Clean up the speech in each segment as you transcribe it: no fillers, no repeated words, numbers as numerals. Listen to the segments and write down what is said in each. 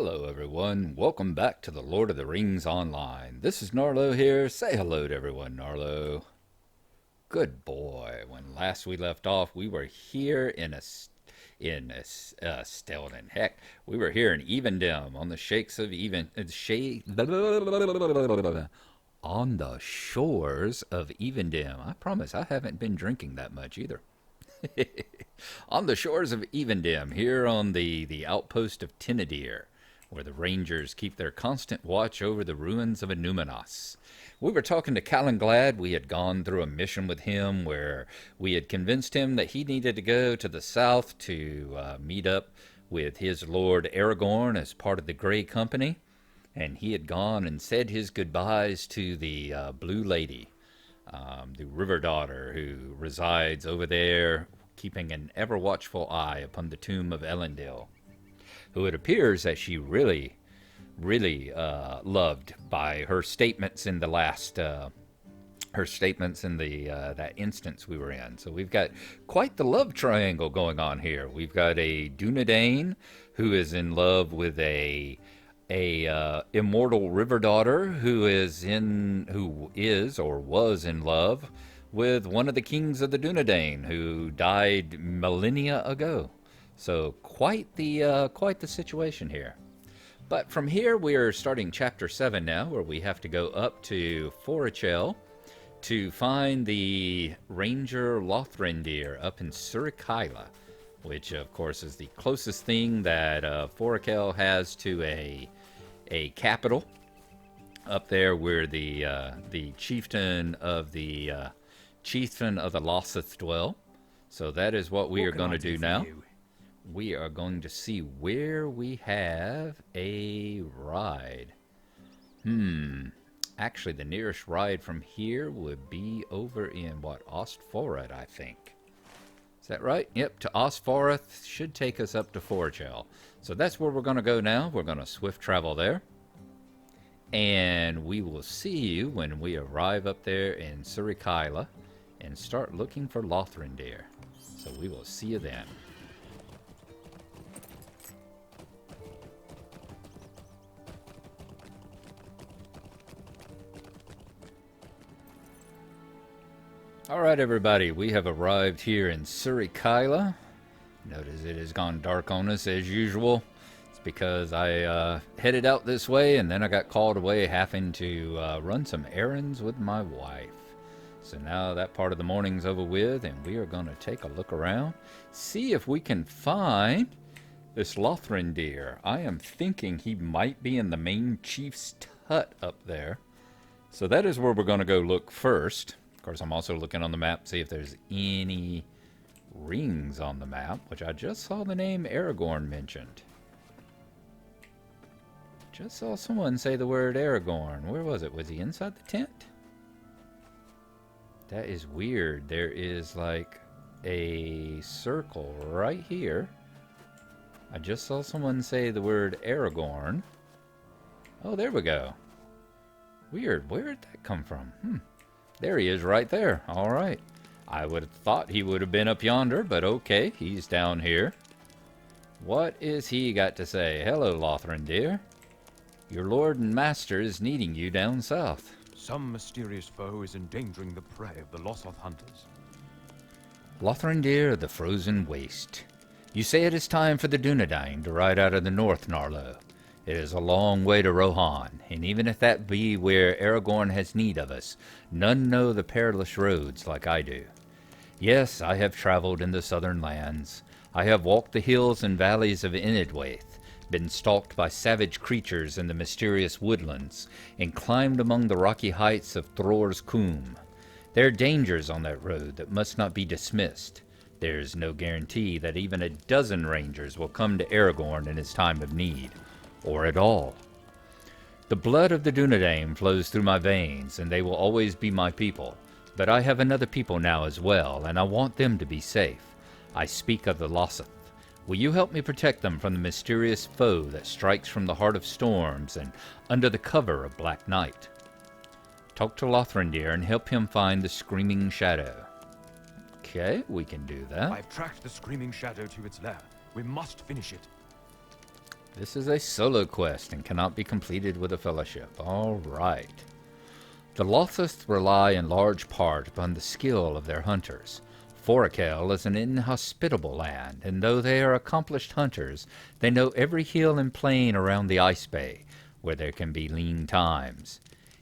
Hello everyone, welcome back to the Lord of the Rings Online. This is Gnarlo here. Say hello to everyone, Gnarlo. Good boy. When last we left off, we were here Stelden. Heck, we were here in Evendim on the shakes of on the shores of Evendim. I promise I haven't been drinking that much either. On the shores of Evendim, here on the outpost of Tinadir, where the rangers keep their constant watch over the ruins of Enumenos. We were talking to Calanglad. We had gone through a mission with him where we had convinced him that he needed to go to the south to meet up with his lord Aragorn as part of the Grey Company. And he had gone and said his goodbyes to the Blue Lady, the River Daughter, who resides over there, keeping an ever-watchful eye upon the tomb of Elendil, who it appears that she really loved by her statements in the last, that instance we were in. So we've got quite the love triangle going on here. We've got a Dunedain who is in love with a immortal river daughter who is or was in love with one of the kings of the Dunedain who died millennia ago. So quite the situation here. But from here we are starting chapter 7 now, where we have to go up to Forochel to find the ranger Lothrandir up in Surikaila, which of course is the closest thing that Forochel has to a capital. Up there where the chieftain of the Lossoth dwell. So that is what we are going to do now. We are going to see where we have a ride. Actually, the nearest ride from here would be over in, Ostforath, I think. Is that right? Yep, to Ostforath should take us up to Forochel. So that's where we're going to go now. We're going to swift travel there. And we will see you when we arrive up there in Surikaila and start looking for Lothrandir. So we will see you then. Alright everybody, we have arrived here in Surikaila. Notice it has gone dark on us as usual. It's because I headed out this way and then I got called away having to run some errands with my wife. So now that part of the morning's over with and we are going to take a look around, see if we can find this Lothrandir. I am thinking he might be in the main chief's hut up there. So that is where we're going to go look first. Of course, I'm also looking on the map, see if there's any rings on the map, which I just saw the name Aragorn mentioned. Just saw someone say the word Aragorn. Where was it? Was he inside the tent? That is weird. There is like a circle right here. I just saw someone say the word Aragorn. Oh, there we go. Weird. Where did that come from? There he is right there. All right. I would have thought he would have been up yonder, but okay, he's down here. What is he got to say? Hello, Lothrandir. Your lord and master is needing you down south. Some mysterious foe is endangering the prey of the Lossoth hunters. Lothrandir of the frozen waste. You say it is time for the Dunedain to ride out of the north, Gnarlo. It is a long way to Rohan, and even if that be where Aragorn has need of us, none know the perilous roads like I do. Yes, I have traveled in the southern lands. I have walked the hills and valleys of Inedwaith, been stalked by savage creatures in the mysterious woodlands, and climbed among the rocky heights of Thror's Coombe. There are dangers on that road that must not be dismissed. There is no guarantee that even a dozen rangers will come to Aragorn in his time of need. Or at all. The blood of the Dunedain flows through my veins, and they will always be my people. But I have another people now as well, and I want them to be safe. I speak of the Lossoth. Will you help me protect them from the mysterious foe that strikes from the heart of storms and under the cover of black night? Talk to Lothrandir and help him find the Screaming Shadow. Okay, we can do that. I've tracked the Screaming Shadow to its lair. We must finish it. This is a solo quest and cannot be completed with a fellowship. All right. The Lossoth rely in large part upon the skill of their hunters. Forakel is an inhospitable land, and though they are accomplished hunters, they know every hill and plain around the ice bay, where there can be lean times.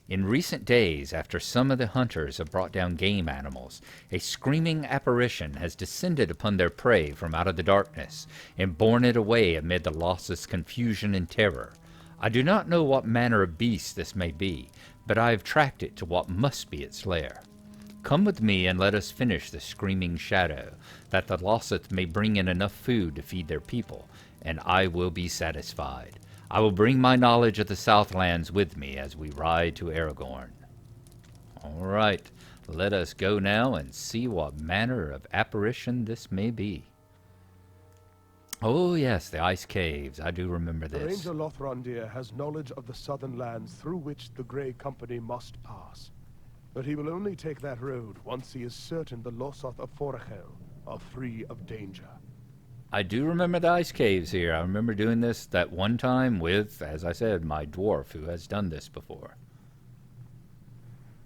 In recent days, after some of the hunters have brought down game animals, a screaming apparition has descended upon their prey from out of the darkness, and borne it away amid the Lossoth's confusion and terror. I do not know what manner of beast this may be, but I have tracked it to what must be its lair. Come with me and let us finish the screaming shadow, that the Lossoth may bring in enough food to feed their people, and I will be satisfied. I will bring my knowledge of the Southlands with me as we ride to Aragorn. All right, let us go now and see what manner of apparition this may be. Oh yes, the ice caves. I do remember The this. Ranger Lothrandir has knowledge of the southern lands through which the Grey Company must pass. But he will only take that road once he is certain the Lossoth of Forakel are free of danger. I do remember the ice caves here. I remember doing this that one time with, as I said, my dwarf who has done this before.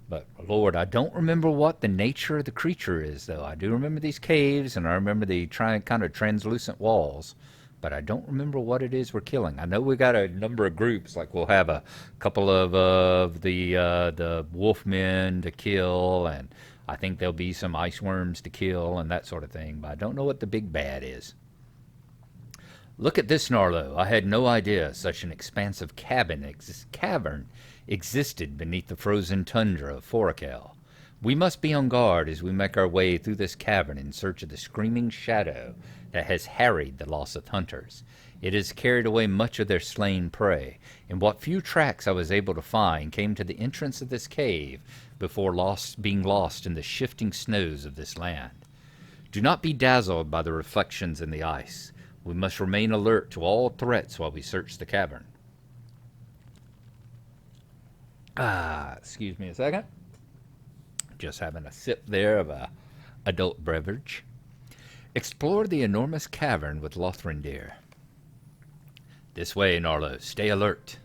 But, Lord, I don't remember what the nature of the creature is, though. I do remember these caves, and I remember the kind of translucent walls, but I don't remember what it is we're killing. I know we got a number of groups, like we'll have a couple of the wolfmen to kill, and I think there'll be some ice worms to kill and that sort of thing, but I don't know what the big bad is. Look at this, Gnarlo. I had no idea such an expansive cavern existed beneath the frozen tundra of Forakel. We must be on guard as we make our way through this cavern in search of the screaming shadow that has harried the Lossoth hunters. It has carried away much of their slain prey, and what few tracks I was able to find came to the entrance of this cave before being lost in the shifting snows of this land. Do not be dazzled by the reflections in the ice. We must remain alert to all threats while we search the cavern. Excuse me a second. Just having a sip there of a adult beverage. Explore the enormous cavern with Lothrandir. This way, Gnarlo. Stay alert.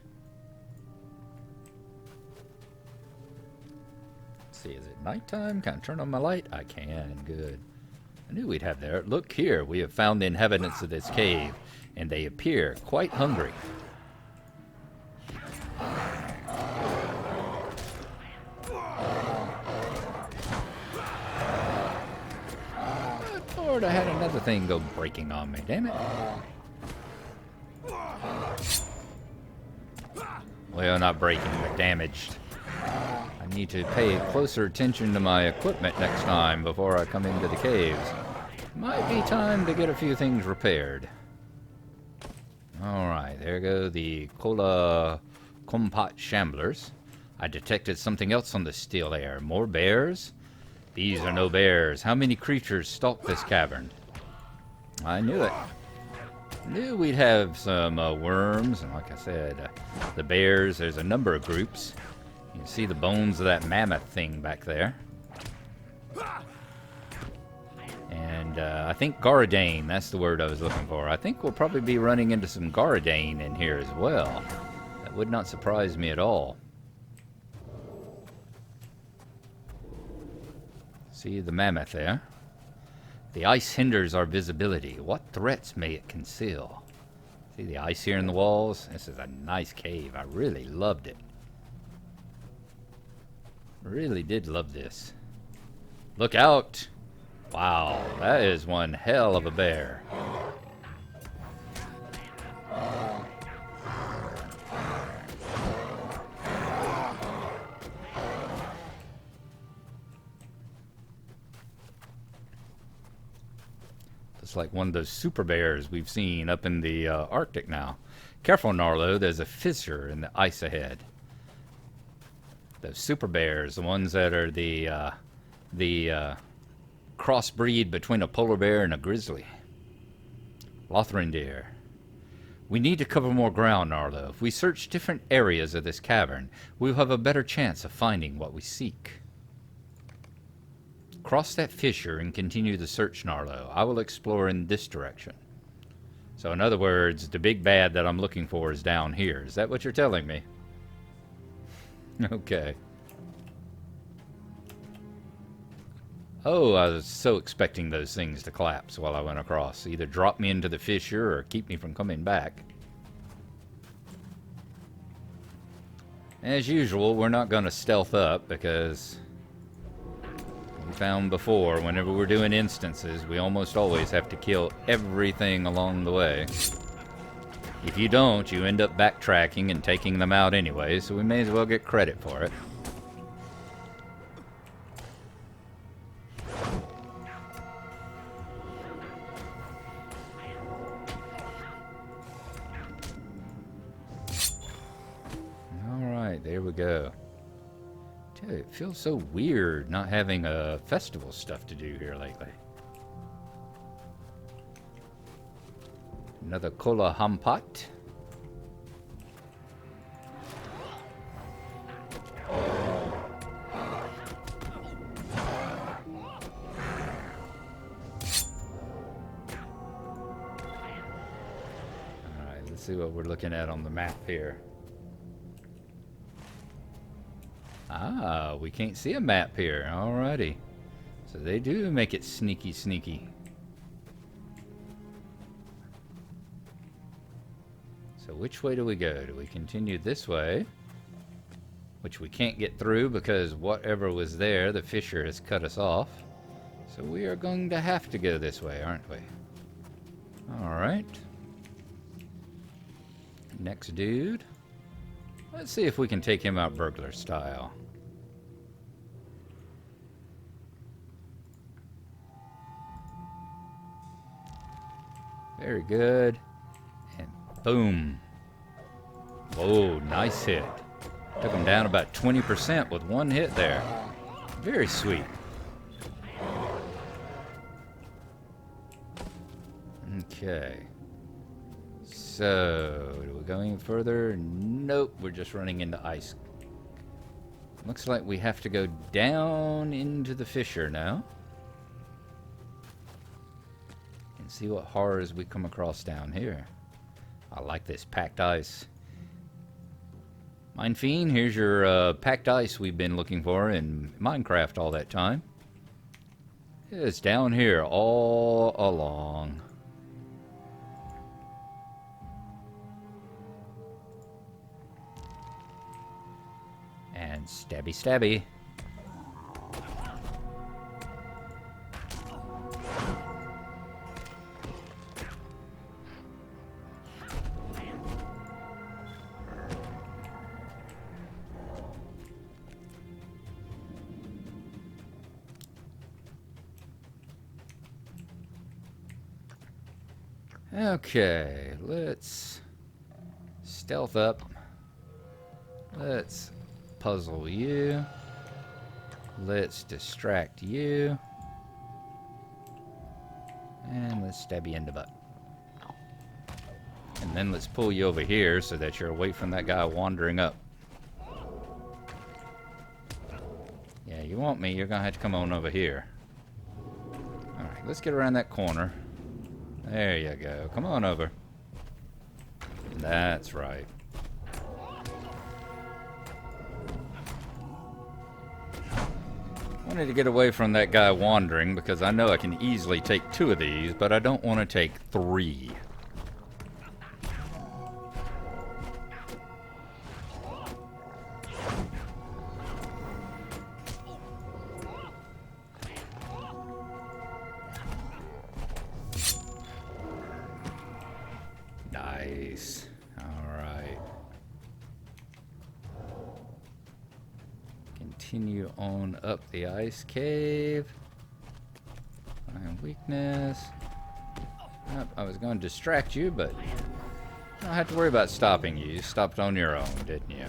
Let's see, is it nighttime? Can I turn on my light? I can. Good. I knew we'd have there. Look here. We have found the inhabitants of this cave, and they appear quite hungry. Lord, I had another thing go breaking on me. Damn it. Well, not breaking, but damaged. I need to pay closer attention to my equipment next time before I come into the caves. Might be time to get a few things repaired. Alright, there go the Kola Kompat Shamblers. I detected something else on the still air. More bears? These are no bears. How many creatures stalk this cavern? I knew it. Knew we'd have some worms, and like I said, the bears, there's a number of groups. You can see the bones of that mammoth thing back there. And I think Garadane, that's the word I was looking for. I think we'll probably be running into some Garadane in here as well. That would not surprise me at all. See the mammoth there. The ice hinders our visibility. What threats may it conceal? See the ice here in the walls? This is a nice cave. I really loved it. Really did love this. Look out! Wow, that is one hell of a bear. It's like one of those super bears we've seen up in the Arctic now. Careful, Gnarlo, there's a fissure in the ice ahead. Those super bears, the ones that are the crossbreed between a polar bear and a grizzly. Lothrandir. We need to cover more ground, Gnarlo. If we search different areas of this cavern, we'll have a better chance of finding what we seek. Cross that fissure and continue the search, Gnarlo. I will explore in this direction. So in other words, the big bad that I'm looking for is down here. Is that what you're telling me? Okay. Oh, I was so expecting those things to collapse while I went across. Either drop me into the fissure or keep me from coming back. As usual, we're not going to stealth up because we found before, whenever we're doing instances, we almost always have to kill everything along the way. If you don't, you end up backtracking and taking them out anyway, so we may as well get credit for it. Alright, there we go. Dude, it feels so weird not having festival stuff to do here lately. Another Kola Hampat. Alright, let's see what we're looking at on the map here. Ah, we can't see a map here. Alrighty. So they do make it sneaky, sneaky. So which way do we go? Do we continue this way? Which we can't get through because whatever was there, the fissure has cut us off. So we are going to have to go this way, aren't we? Alright. Next dude. Let's see if we can take him out burglar style. Very good. And boom. Whoa, nice hit. Took him down about 20% with one hit there. Very sweet. Okay. So, do we go any further? Nope, we're just running into ice. Looks like we have to go down into the fissure now. And see what horrors we come across down here. I like this packed ice. Mine Fiend, here's your packed ice we've been looking for in Minecraft all that time. It's down here all along. And stabby stabby. Okay, let's stealth up. Let's puzzle you. Let's distract you. And let's stab you in the butt. And then let's pull you over here so that you're away from that guy wandering up. Yeah, you want me, you're gonna have to come on over here. Alright, let's get around that corner. There you go. Come on over. That's right. Wanted to get away from that guy wandering because I know I can easily take 2 of these, but I don't want to take 3. Nice. Alright. Continue on up the ice cave. Find weakness. Oh, I was going to distract you, but I don't have to worry about stopping you. You stopped on your own, didn't you?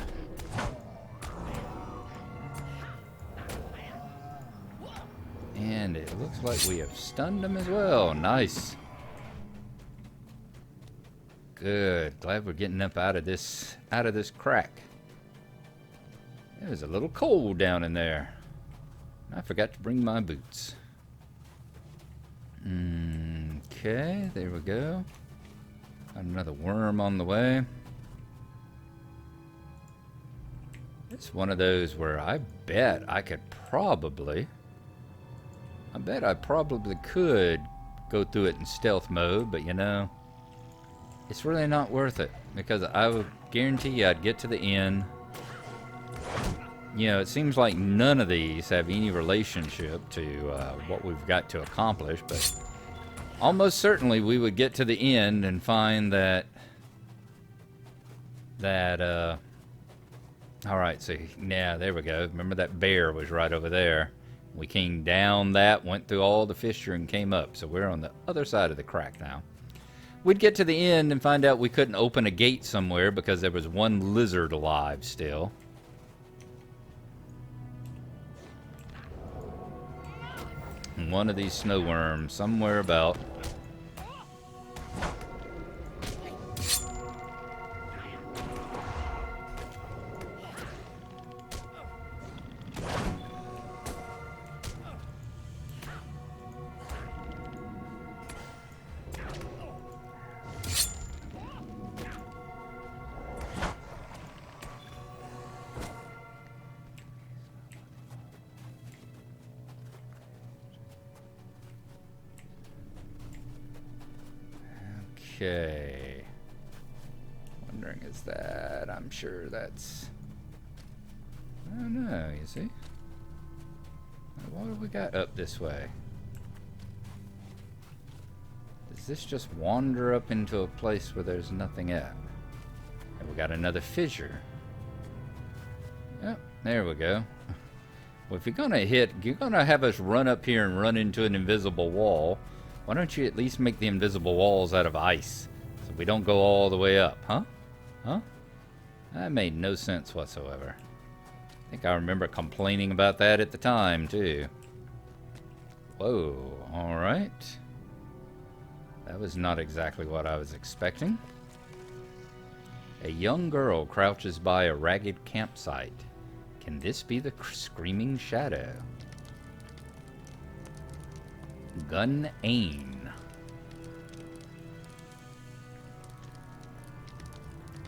And it looks like we have stunned him as well. Nice. Good. Glad we're getting up out of this crack. It was a little cold down in there. I forgot to bring my boots. Okay, there we go. Another worm on the way. It's one of those where I bet I probably could go through it in stealth mode, but you know, it's really not worth it because I would guarantee you I'd get to the end. You know, it seems like none of these have any relationship to what we've got to accomplish, but almost certainly we would get to the end and find that alright, so yeah, there we go. Remember that bear was right over there. We came down that, went through all the fissure and came up, so we're on the other side of the crack now. We'd get to the end and find out we couldn't open a gate somewhere because there was one lizard alive still. And one of these snow worms somewhere about. Okay. Wondering is that, I'm sure that's, I don't know, you see? What have we got up this way? Does this just wander up into a place where there's nothing at? And we got another fissure. Yep, there we go. Well, if you're gonna have us run up here and run into an invisible wall, why don't you at least make the invisible walls out of ice so we don't go all the way up, huh? Huh? That made no sense whatsoever. I think I remember complaining about that at the time, too. Whoa, alright. That was not exactly what I was expecting. A young girl crouches by a ragged campsite. Can this be the screaming shadow? Gun-Ain.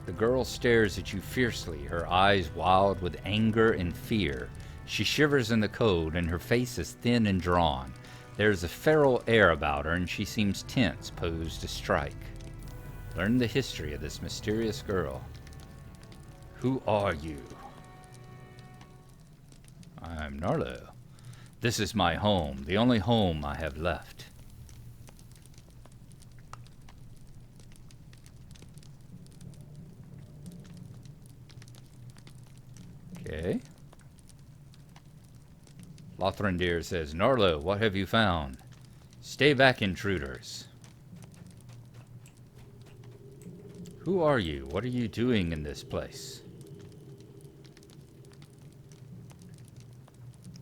The girl stares at you fiercely, her eyes wild with anger and fear. She shivers in the cold, and her face is thin and drawn. There's a feral air about her, and she seems tense, posed to strike. Learn the history of this mysterious girl. Who are you? I'm Gnarlo. This is my home, the only home I have left. Okay. Lothrandir says, Gnarlo, what have you found? Stay back, intruders. Who are you? What are you doing in this place?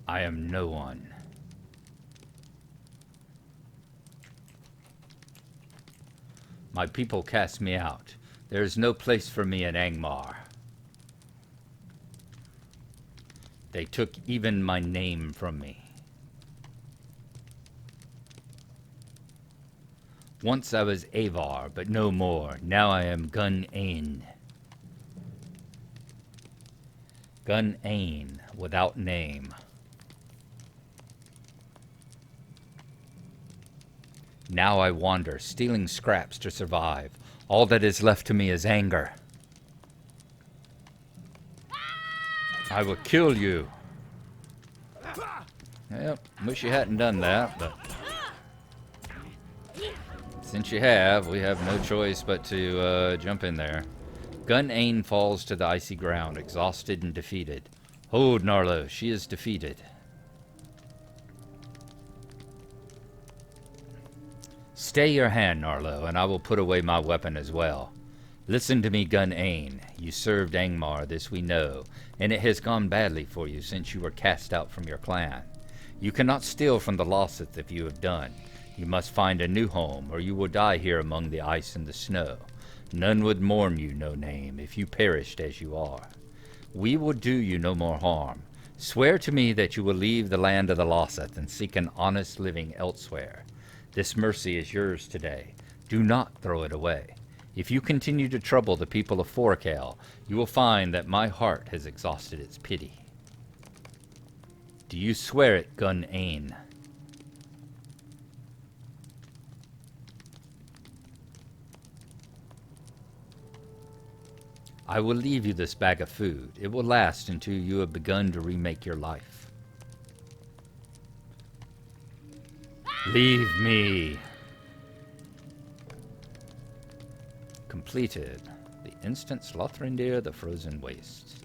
I am no one. My people cast me out. There is no place for me in Angmar. They took even my name from me. Once I was Avar, but no more. Now I am Gun-Ain. Gun-Ain, without name. Now I wander, stealing scraps to survive. All that is left to me is anger. I will kill you. Yep, wish you hadn't done that, but since you have, we have no choice but to jump in there. Gun-Ain falls to the icy ground, exhausted and defeated. Hold, Gnarlo, she is defeated. Stay your hand, Gnarlo, and I will put away my weapon as well. Listen to me, Gun-Ain. You served Angmar, this we know, and it has gone badly for you since you were cast out from your clan. You cannot steal from the Lossoth if you have done. You must find a new home, or you will die here among the ice and the snow. None would mourn you, no name, if you perished as you are. We will do you no more harm. Swear to me that you will leave the land of the Lossoth and seek an honest living elsewhere. This mercy is yours today. Do not throw it away. If you continue to trouble the people of Forkel, you will find that my heart has exhausted its pity. Do you swear it, Gun Ain? I will leave you this bag of food. It will last until you have begun to remake your life. Leave me. Completed. The instance Lothrandir, the Frozen Wastes.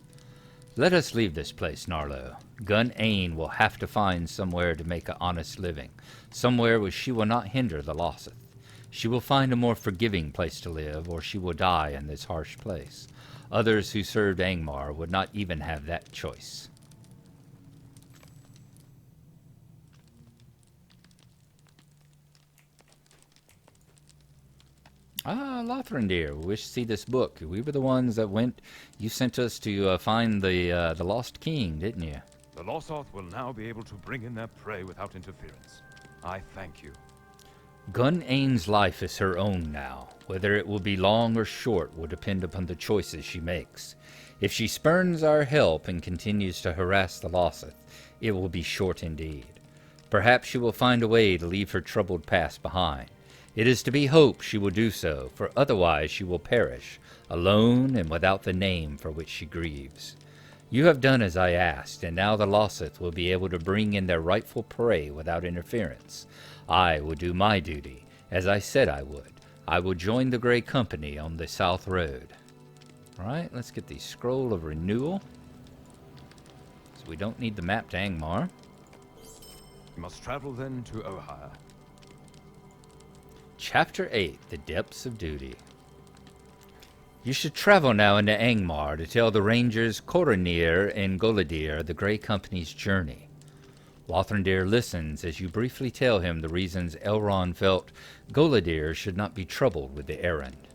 Let us leave this place, Gnarlo. Gun Ain will have to find somewhere to make an honest living, somewhere where she will not hinder the Lossoth. She will find a more forgiving place to live, or she will die in this harsh place. Others who served Angmar would not even have that choice. Ah, Lothrandir, we wish to see this book. We were the ones that went. You sent us to find the lost king, didn't you? The Lossoth will now be able to bring in their prey without interference. I thank you. Gun Ain's life is her own now. Whether it will be long or short will depend upon the choices she makes. If she spurns our help and continues to harass the Lossoth, it will be short indeed. Perhaps she will find a way to leave her troubled past behind. It is to be hoped she will do so, for otherwise she will perish, alone and without the name for which she grieves. You have done as I asked, and now the Lossoth will be able to bring in their rightful prey without interference. I will do my duty, as I said I would. I will join the Grey Company on the South Road. Alright, let's get the Scroll of Renewal. So we don't need the map to Angmar. You must travel then to Ohio. Chapter 8, The Depths of Duty. You should travel now into Angmar to tell the rangers Lothrandir and Golidir the Grey Company's journey. Lothrandir listens as you briefly tell him the reasons Elrond felt Golidir should not be troubled with the errand.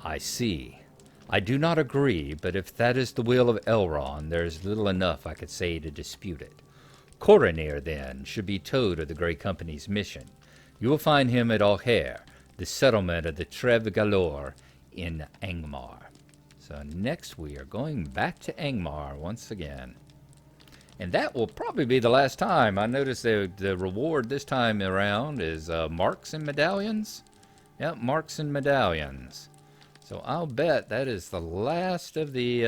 I see. I do not agree, but if that is the will of Elrond, there is little enough I could say to dispute it. Lothrandir, then, should be told of the Grey Company's mission. You will find him at Alhair, the settlement of the Trev Galor in Angmar. So next we are going back to Angmar once again. And that will probably be the last time. I noticed the reward this time around is marks and medallions. Yep, marks and medallions. So I'll bet that is the last of the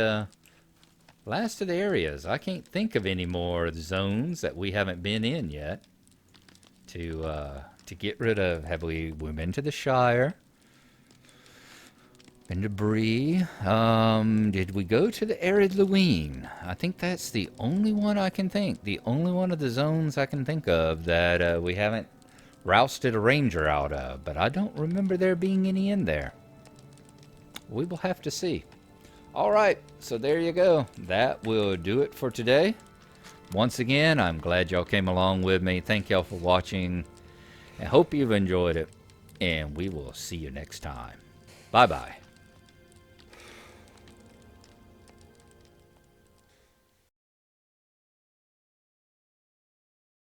areas. I can't think of any more zones that we haven't been in yet to get rid of. We've been to the Shire, been to Bree. Did we go to the Arid Luween? I think that's the only one I can think. The only one of the zones I can think of that we haven't rousted a ranger out of. But I don't remember there being any in there. We will have to see. Alright, so there you go. That will do it for today. Once again, I'm glad y'all came along with me. Thank y'all for watching. I hope you've enjoyed it. And we will see you next time. Bye-bye.